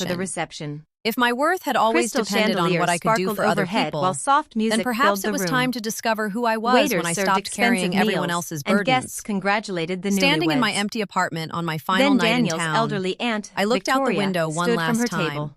for the expectation. reception. If my worth had always Crystal depended on chandeliers what I could do sparkled for other overhead people, while soft music then perhaps filled the it was room. time to discover who I was Waiters when I served stopped expensive carrying everyone meals, else's and burdens. guests congratulated the Standing in my newlyweds. empty apartment on my final Then night in Daniel's town, elderly aunt, I looked out the Victoria, window one stood last from her time. table.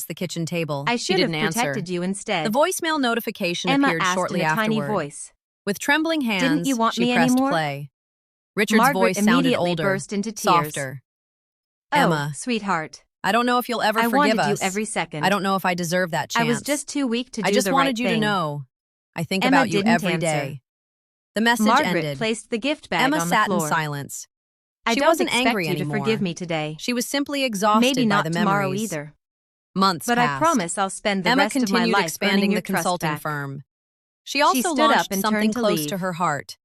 across the kitchen table. I She should have didn't answer. protected you instead. The voicemail notification Emma appeared asked shortly in a tiny afterward. voice. With trembling hands, Didn't you want she me pressed anymore? play. Richard's Margaret voice sounded immediately older, burst into tears. softer. Oh, Emma, sweetheart. I don't know if you'll ever I forgive wanted us. you every second. I don't know if I deserve that chance. I was just too weak to do I just the wanted right you thing. to know. I think Emma about you didn't every answer. day. The message Margaret ended. placed the gift bag Emma on the sat in floor. silence. I She don't wasn't expect angry you anymore. to forgive me today. She was simply exhausted Maybe not by the tomorrow memories. either. Months But passed. I promise I'll spend the Emma rest of my continued life expanding earning the your trust consulting back. firm. She also stood up launched and something turned to close leave. to her heart.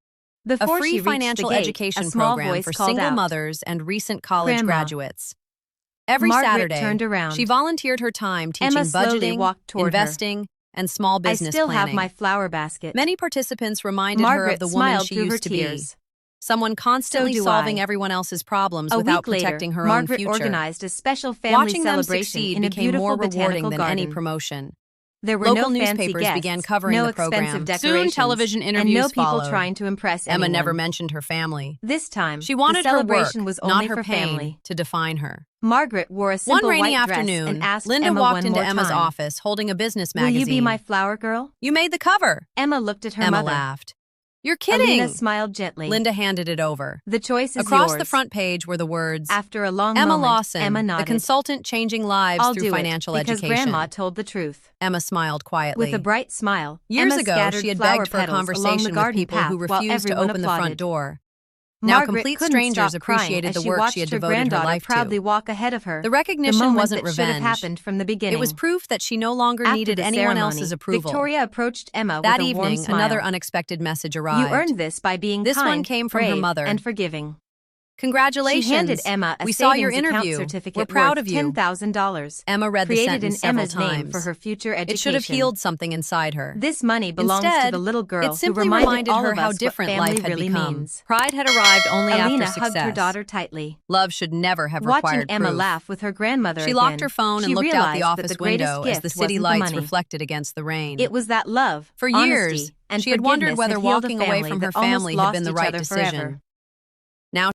A Before free she reached financial the gate, education a small program voice for called single out, mothers and recent college "Grandma." graduates. Every Margaret Saturday, turned around. she volunteered her time teaching Emma slowly budgeting, walked toward her. investing, and small I business still planning. have my flower basket. Many participants reminded her Margaret of the woman smiled she through her used to be. tears. Someone constantly So do solving I. everyone else's problems A without week later, protecting her own Margaret future. organized a special family Watching them celebration succeed in a became beautiful more rewarding botanical than garden. any promotion. There were Local no fancy newspapers guests, began covering no the program. expensive Soon, decorations, television and interviews no people followed. trying to impress Emma anyone. never mentioned her family. This time, She wanted the her work, celebration was not only her for pain, family. to define her. Margaret wore a One simple rainy white dress afternoon, and asked Linda Emma walked one into more Emma's time, office holding a business "Will magazine. you be my flower girl?" You made the cover. Emma looked at her Emma mother. laughed. You're kidding. Alina smiled gently. Linda handed it over. "The choice is Across yours." the front page were the words, After a long Emma moment, Lawson, Emma the nodded. consultant changing lives "I'll through do financial it, because education. Grandma told the truth." Emma smiled quietly. With a bright smile, Years Emma ago, scattered she had flower begged for a petals along the conversation with garden people path who while refused to everyone open the front applauded. door. Now Margaret complete couldn't strangers stop crying appreciated as the she work watched she had her devoted her granddaughter life proudly to. walk ahead of her. The recognition moment wasn't that should have revenge. happened from the beginning. It was proof that she no longer After needed the anyone ceremony, else's approval. Victoria approached Emma That with a warm evening, smile. another unexpected message arrived. "You earned this by being This kind, one came from her brave, mother. and forgiving." Congratulations. She handed Emma a We saw your savings account interview. certificate We're proud worth of you. $10,000. Emma read the created sentence in several Emma's name times. for her future education. It should have healed something inside her. This money belongs Instead, to the little girl it simply who reminded reminded all her of how us different what family life had really become. means. Pride had arrived only Alina after hugged success. her daughter tightly. Love should never have Watching required Emma proof. laugh with her grandmother She again, locked her phone and she looked out the realized that office the greatest window as gift the city wasn't lights money. reflected against the rain. It was that love, For honesty, years, and she had wondered forgiveness whether had healed a walking away family from her that almost family had lost been the each right other decision. forever.